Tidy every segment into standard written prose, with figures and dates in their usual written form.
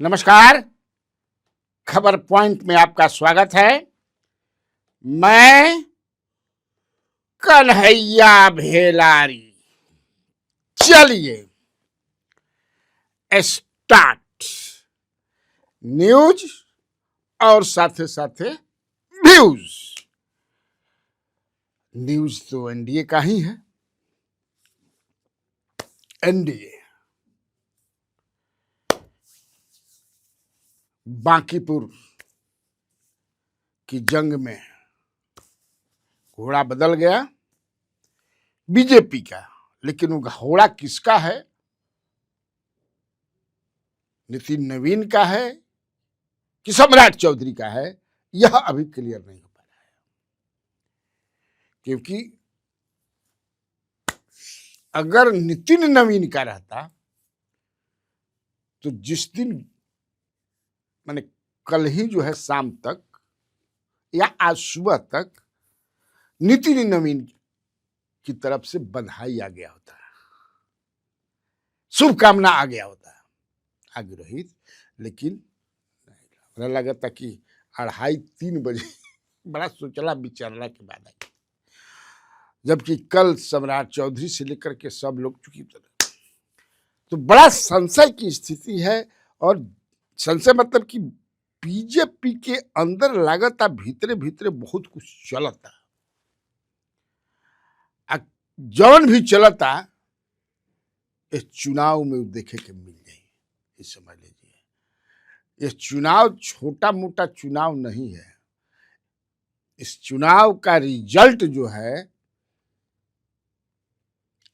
नमस्कार। खबर पॉइंट में आपका स्वागत है। मैं कन्हैया भेलारी। चलिए स्टार्ट। न्यूज और साथे साथे व्यूज। न्यूज तो एनडीए का ही है। एनडीए बांकीपुर की जंग में घोड़ा बदल गया बीजेपी का, लेकिन वो घोड़ा किसका है? नितिन नवीन का है कि सम्राट चौधरी का है? यह अभी क्लियर नहीं हो पा रहा है, क्योंकि अगर नितिन नवीन का रहता तो जिस दिन माने कल ही जो है शाम तक या आज सुबह तक नितिन नवीन की तरफ से बधाई आ गया होता, शुभकामना आ गया होता आगे रही। लेकिन मुझे लगा था कि 2:30-3 बजे बड़ा सोचला विचारला के बाद आई, जबकि कल सम्राट चौधरी से लेकर के सब लोग चुकी तरह, तो बड़ा संशय की स्थिति है। और संशय मतलब कि बीजेपी के अंदर लागता भीतरे भीतरे बहुत कुछ चलता, जौन भी चलता इस चुनाव में देखे के मिल जाए। इस समझ लीजिए, ये चुनाव छोटा मोटा चुनाव नहीं है। इस चुनाव का रिजल्ट जो है,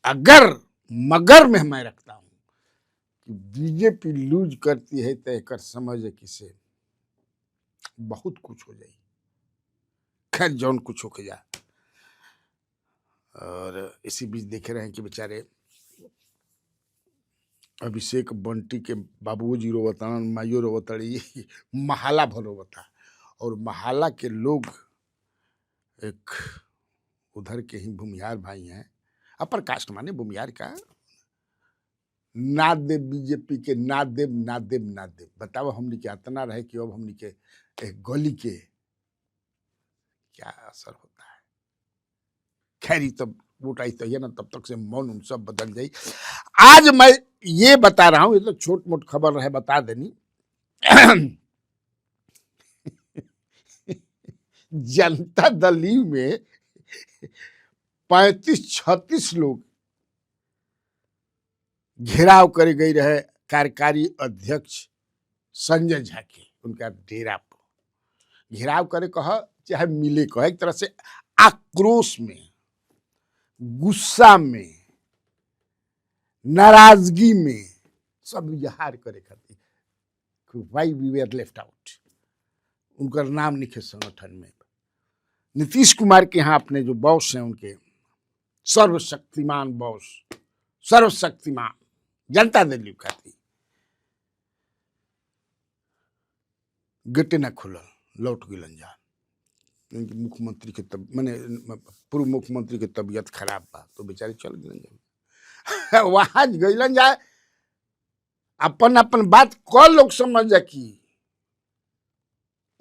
अगर मगर में मैं रखता हूं कि बीजेपी लूज करती है तो एक समझ किसे बहुत कुछ हो जाए। खैर जौन कुछ होके जा। और इसी बीच देख रहे हैं कि बेचारे अभिषेक बंटी के बाबूजी रोवतान, माइयो रोवतड़ी, महाला भर रोवता। और महाला के लोग एक उधर के ही भूमिहार भाई हैं, अपर कास्ट माने भूमिहार का, ना दे बीजेपी के, ना देव ना देव ना देव। बताओ हमनी के इतना रहे कि अब हमनी के एक गली के क्या असर होता है। खैर तब वोट आई तो है ना, तब तक से मौन उन सब बदल जाई। आज मैं ये बता रहा हूं, ये तो छोट मोट खबर है बता देनी। जनता दल यू में 35-36 लोग घेराव करे गई रहे कार्यकारी अध्यक्ष संजय झा के, उनका डेरा पर घेराव करे कह चाहे मिले कह, एक तरह से आक्रोश में, गुस्सा में, नाराजगी में सब इजहार करे खातिर why we were left out. उनका नाम लिखे संगठन में। नीतीश कुमार के यहाँ अपने जो बॉस हैं, उनके सर्वशक्तिमान बॉस, सर्वशक्तिमान जनता दल खाती गेटे न खुलल, लौट गलन जा। मुख्यमंत्री के मैंने पूर्व मुख्यमंत्री के तबीयत खराब बा तो बेचारे चल गलन जा। वहां गलन जाए अपन अपन बात क लोग समझ जा कि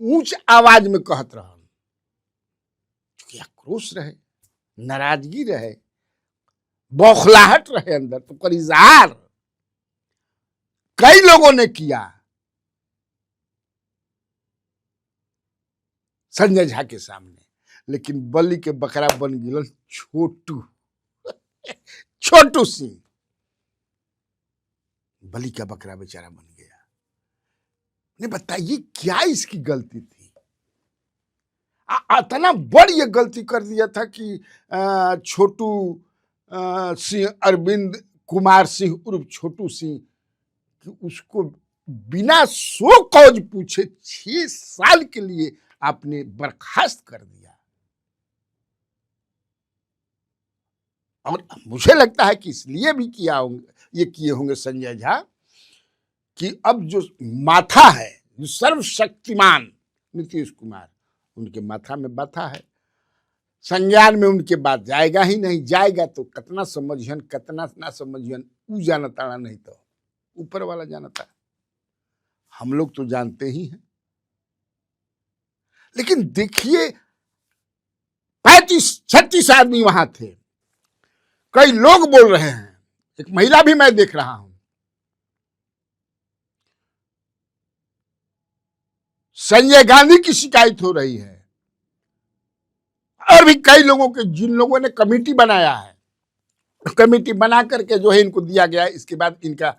ऊंच आवाज में कहत रहा, क्योंकि आक्रोश रहे, नाराजगी रहे, बौखलाहट रहे अंदर, तो कर इजहार कई लोगों ने किया संजय झा के सामने। लेकिन बलि के बकरा बन गिलन छोटू छोटू सिंह। बलि का बकरा बेचारा बन गया। नहीं बताइए क्या इसकी गलती थी? इतना बड़ ये गलती कर दिया था कि छोटू सिंह, अरविंद कुमार सिंह उर्फ छोटू सिंह, कि उसको बिना सो कौज पूछे 6 साल के लिए आपने बर्खास्त कर दिया। और मुझे लगता है कि इसलिए भी किया होंगे, ये किए होंगे संजय झा, कि अब जो माथा है, जो सर्वशक्तिमान नीतीश कुमार, उनके माथा में बाथा है। संज्ञान में उनके बात जाएगा ही नहीं। जाएगा तो कितना समझियन कितना ना समझियन, ऊ जानता नहीं तो ऊपर वाला जानता है। हम लोग तो जानते ही हैं। लेकिन देखिए 35-36 आदमी वहां थे, कई लोग बोल रहे हैं, एक महिला भी मैं देख रहा हूं। संजय गांधी की शिकायत हो रही है, और भी कई लोगों के, जिन लोगों ने कमेटी बनाया है, कमेटी बना करके जो है इनको दिया गया है, इसके बाद इनका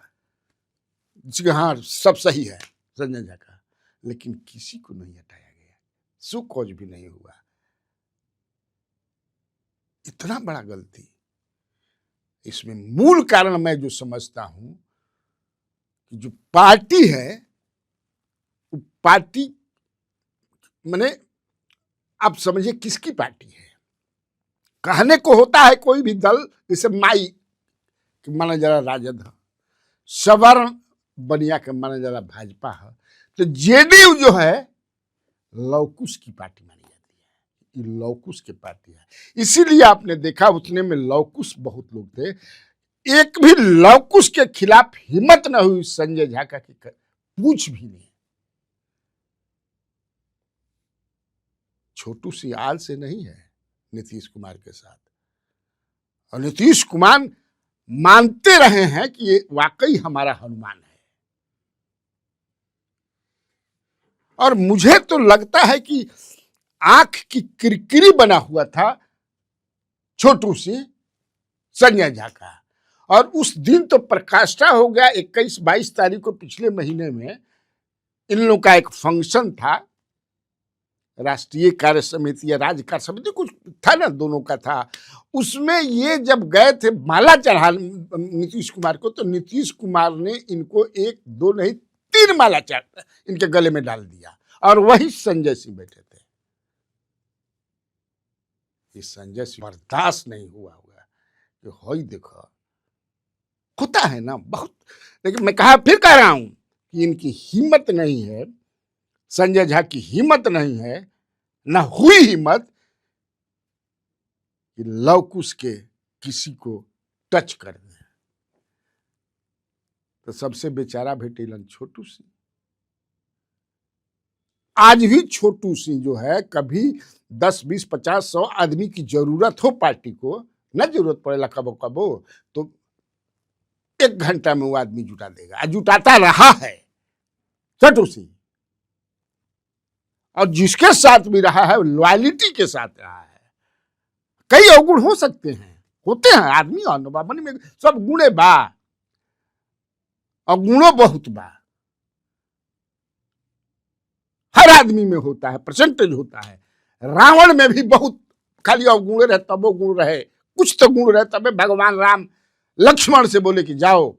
हाँ सब सही है संजय झा का, लेकिन किसी को नहीं हटाया गया, सो कॉज भी नहीं हुआ। इतना बड़ा गलती। इसमें मूल कारण मैं जो समझता हूं कि जो पार्टी है, वो पार्टी माने आप समझिए किसकी पार्टी है। कहने को होता है कोई भी दल, जैसे माई कि माना जरा राजद है, सवर्ण बनिया के माना जरा भाजपा है, तो जेडीयू जो है लवकुश की पार्टी मानी जाती है, ये लवकुश की पार्टी है। इसीलिए आपने देखा उतने में लवकुश बहुत लोग थे, एक भी लवकुश के खिलाफ हिम्मत न हुई संजय झा का कि पूछ भी नहीं। छोटू सी आल से नहीं है नीतीश कुमार के साथ, और नीतीश कुमार मानते रहे हैं कि ये वाकई हमारा हनुमान है। और मुझे तो लगता है कि आंख की किरकिरी बना हुआ था छोटू सी संजय झा का, और उस दिन तो प्रकाष्ठा हो गया। 21-22 तारीख को पिछले महीने में इन लोगों का एक फंक्शन था, राष्ट्रीय कार्य समिति या राज्य कार्य समिति कुछ था ना, दोनों का था। उसमें ये जब गए थे माला चढ़ा नीतीश कुमार को, तो नीतीश कुमार ने इनको 1, 2 नहीं 3 माला चढ़ा इनके गले में डाल दिया, और वही संजय सिंह बैठे थे। ये संजय सिंह बर्दाश्त नहीं हुआ होगा कि हो देखो होता है ना बहुत। लेकिन मैं फिर कह रहा हूं कि इनकी हिम्मत नहीं है, संजय झा की हिम्मत नहीं है, ना हुई हिम्मत कि लवकुश के किसी को टच कर दे। तो सबसे बेचारा भेटेलन छोटू सिंह। आज भी छोटू सिंह जो है, कभी 10, 20, 50, 100 आदमी की जरूरत हो पार्टी को, न जरूरत पड़ेला कबो कबो, तो 1 घंटा में वो आदमी जुटा देगा, जुटाता रहा है छोटू सिंह। और जिसके साथ भी रहा है लॉयलिटी के साथ रहा है। कई अवगुण हो सकते हैं, होते हैं, आदमी अनुबाबन में सब गुणे बा, और गुणों बहुत बा, हर आदमी में होता है, परसेंटेज होता है। रावण में भी बहुत खाली अवगुण रहे तब वो गुण रहे, कुछ तो गुण रहे, तब भगवान राम लक्ष्मण से बोले कि जाओ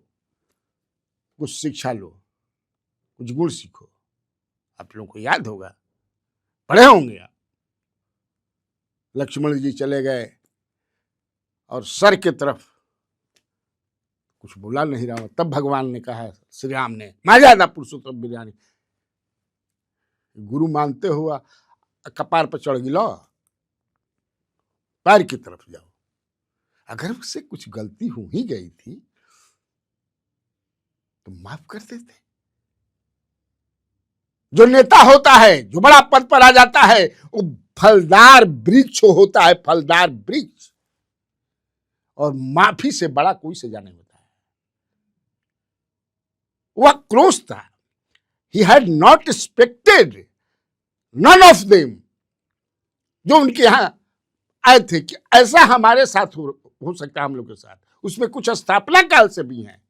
कुछ शिक्षा लो, कुछ गुण सीखो। आप लोगों को याद होगा, पढ़े होंगे आप। लक्ष्मण जी चले गए और सर के तरफ कुछ बोला नहीं रहा, तब भगवान ने कहा, श्री राम ने, मर्यादा पुरुषोत्तम बिरयानी, गुरु मानते हुआ कपार पर चढ़ गिलो, पैर की तरफ जाओ। अगर उससे कुछ गलती हो ही गई थी तो माफ कर देते। जो नेता होता है, जो बड़ा पद पर आ जाता है, वो फलदार वृक्ष होता है, फलदार वृक्ष, और माफी से बड़ा कोई सजा नहीं होता है। वह क्रोध था, he had not expected none of them, जो उनके यहां आए थे कि ऐसा हमारे साथ हो सकता है, हम लोग के साथ। उसमें कुछ स्थापना काल से भी हैं,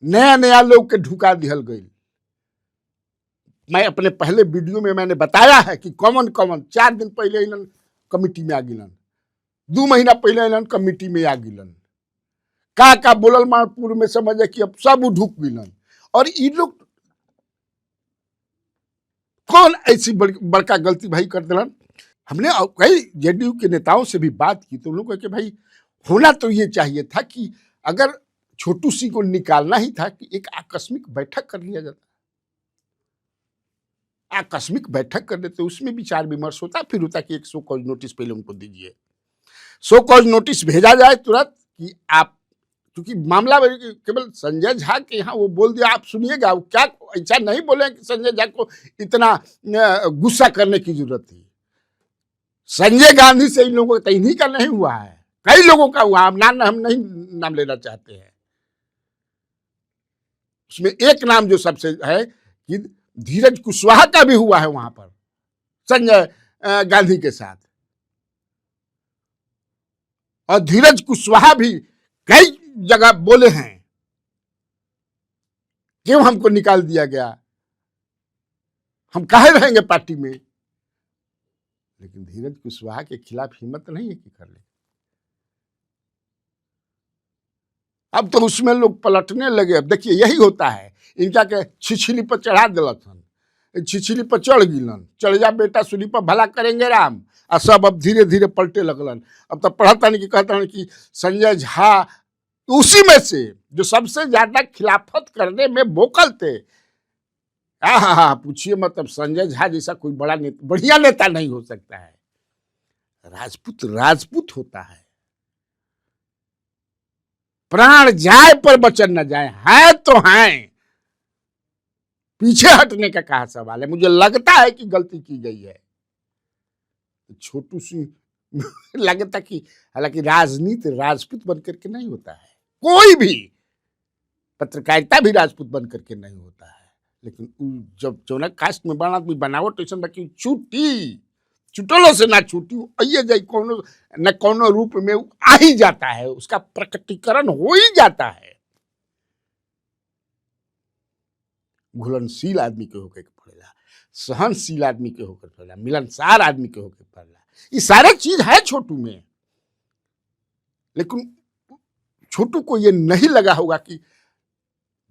नया नया लोग के ढुका दिहल गई। मैं अपने पहले वीडियो में मैंने बताया है कि कॉमन 4 दिन पहले इलन कमिटी में आ गिलन, 2 महीना पहले इलन कमिटी में आ गिलन, का बोलल मानपुर में समझे कि अब सब ढुक गिलन। और ये लोग कौन ऐसी बड़का गलती भाई कर दिलन। हमने कई जेडीयू के नेताओं से भी बात की, तो उन लोग कि भाई होना तो ये चाहिए था कि अगर छोटू सिंह को निकालना ही था कि एक आकस्मिक बैठक कर लिया जाता, आकस्मिक बैठक कर देते, उसमें विचार विमर्श होता, फिर होता कि एक शो कॉज नोटिस पहले उनको दीजिए, शो कॉज नोटिस भेजा जाए तुरंत कि आप क्योंकि मामला केवल संजय झा के यहाँ वो बोल दिया, आप सुनिएगा वो क्या ऐसा नहीं बोले कि संजय झा को इतना गुस्सा करने की जरूरत थी। संजय गांधी से इन लोगों का इन्हीं का नहीं हुआ है, कई लोगों का हुआ, हम नहीं नाम लेना चाहते हैं। उसमें एक नाम जो सबसे है कि धीरज कुशवाहा का भी हुआ है वहां पर संजय गांधी के साथ, और धीरज कुशवाहा भी कई जगह बोले हैं क्यों हमको निकाल दिया गया, हम काहे रहेंगे पार्टी में। लेकिन धीरज कुशवाहा के खिलाफ हिम्मत नहीं है कि कर ले। अब तो उसमें लोग पलटने लगे। अब देखिए यही होता है, इनका के छिछली पर चढ़ा दिलक, छिछली पर चढ़ गिलन, चढ़ जा बेटा सूली पर भला करेंगे राम, और सब अब धीरे धीरे पलटे लगलन। अब तो पढ़ता नहीं कि कहता नहीं कि संजय झा उसी में से जो सबसे ज्यादा खिलाफत करने में वोकल थे। हाँ, पूछिए मतलब संजय झा जैसा कोई बड़ा नेता, बढ़िया नेता नहीं हो सकता है। राजपूत राजपूत होता है, प्राण जाए पर वचन न जाए, है तो हैं, पीछे हटने का कहा सवाल है। मुझे लगता है कि गलती की गई है छोटू सी लगता कि हालांकि राजनीति राजपूत बनकर के नहीं होता है, कोई भी पत्रकारिता भी राजपूत बनकर के नहीं होता है। लेकिन जब चौना कास्ट में बना आदमी बनावट ऐसा बाकी छूटी चुटलों से ना छूटी, आइए जाए कोनो न कोनो रूप में आ ही जाता है, उसका प्रकटीकरण हो ही जाता है। घुलनशील आदमी के होकर पड़ेगा, सहनशील आदमी के होकर पड़ेगा, मिलनसार आदमी के होकर पड़ेगा, ये सारे चीज है छोटू में। लेकिन छोटू को ये नहीं लगा होगा कि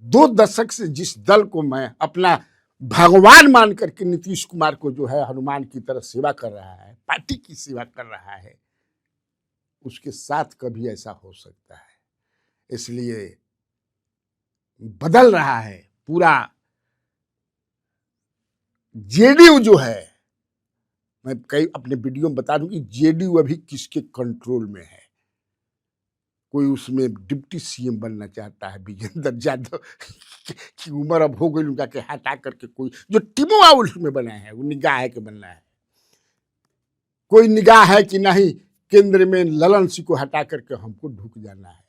2 दशक से जिस दल को मैं अपना भगवान मान करके नीतीश कुमार को जो है हनुमान की तरह सेवा कर रहा है, पार्टी की सेवा कर रहा है, उसके साथ कभी ऐसा हो सकता है। इसलिए बदल रहा है पूरा जेडीयू जो है। मैं कई अपने वीडियो में बता दूं कि जेडीयू अभी किसके कंट्रोल में है। कोई उसमें डिप्टी सीएम बनना चाहता है विजेंद्र यादव की उम्र अब हो गई, उनका के हटा करके कोई जो टिमोआ उसमें बना है वो निगाह है कि बनना है। कोई निगाह है कि नहीं केंद्र में ललन सिंह को हटा करके हमको ढुक जाना है।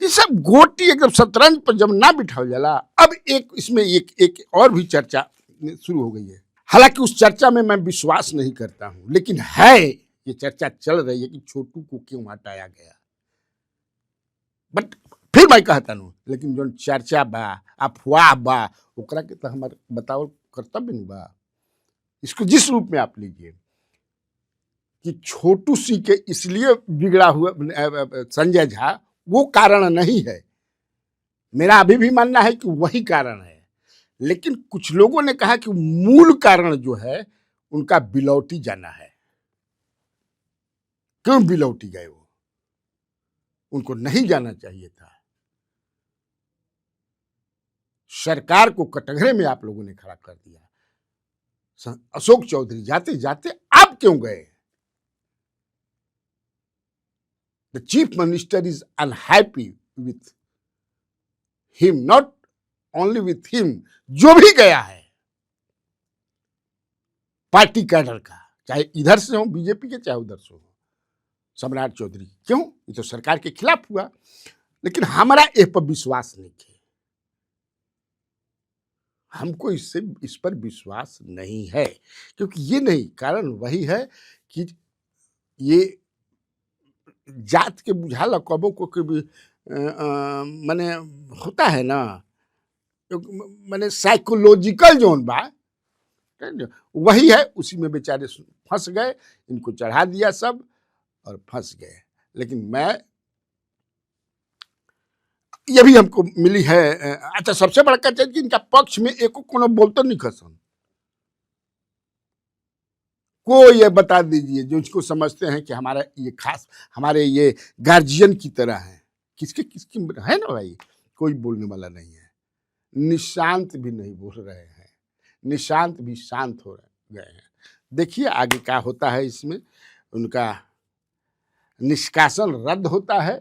ये सब गोटी एकदम शतरंज पर जब ना बिठा जाला। अब एक इसमें एक और भी चर्चा शुरू हो गई है, हालांकि उस चर्चा में मैं विश्वास नहीं करता हूं, लेकिन है ये चर्चा चल रही है कि छोटू को क्यों हटाया गया। बट फिर मैं कहता हूँ, लेकिन जो चर्चा बा अफवाह बा ओकरा के तो हमारे बताओ कर्तव्य नहीं बा। इसको जिस रूप में आप लीजिए कि छोटू सी के इसलिए बिगड़ा हुआ संजय झा, वो कारण नहीं है। मेरा अभी भी मानना है कि वही कारण है, लेकिन कुछ लोगों ने कहा कि मूल कारण जो है उनका बिलौटी जाना है। क्यों बिलौटी गए वो? उनको नहीं जाना चाहिए था। सरकार को कटघरे में आप लोगों ने खड़ा कर दिया। अशोक चौधरी जाते जाते आप क्यों गए? The chief minister is unhappy with him, not only with him, जो भी गया है पार्टी कैडर का, चाहे इधर से हो बीजेपी के चाहे उधर से हो, सम्राट चौधरी क्यों? ये तो सरकार के खिलाफ हुआ। लेकिन हमारा इस पर विश्वास नहीं है, हमको इस पर विश्वास नहीं है, क्योंकि ये नहीं, कारण वही है कि ये जात के बुझाला कबो को भी माने होता है ना, माने साइकोलॉजिकल जोन बा वही है, उसी में बेचारे फंस गए, इनको चढ़ा दिया सब और फंस गए। लेकिन मैं ये भी हमको मिली है। अच्छा, सबसे बड़का चीज कि इनका पक्ष में एको कोनो बोलते नहीं खसन। को ये बता दीजिए जो इसको समझते हैं कि हमारा ये खास हमारे ये गार्जियन की तरह है, किसके किसकी है ना भाई, कोई बोलने वाला नहीं है। निशांत भी नहीं बोल रहे हैं, निशांत भी शांत हो गए हैं। देखिए आगे क्या होता है। इसमें उनका निष्कासन रद्द होता है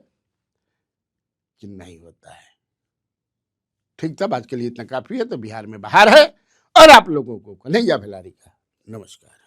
कि नहीं होता है। ठीक, तब आज के लिए इतना काफी है। तो बिहार में बहार है और आप लोगों को कन्हैया भेलारी का नमस्कार।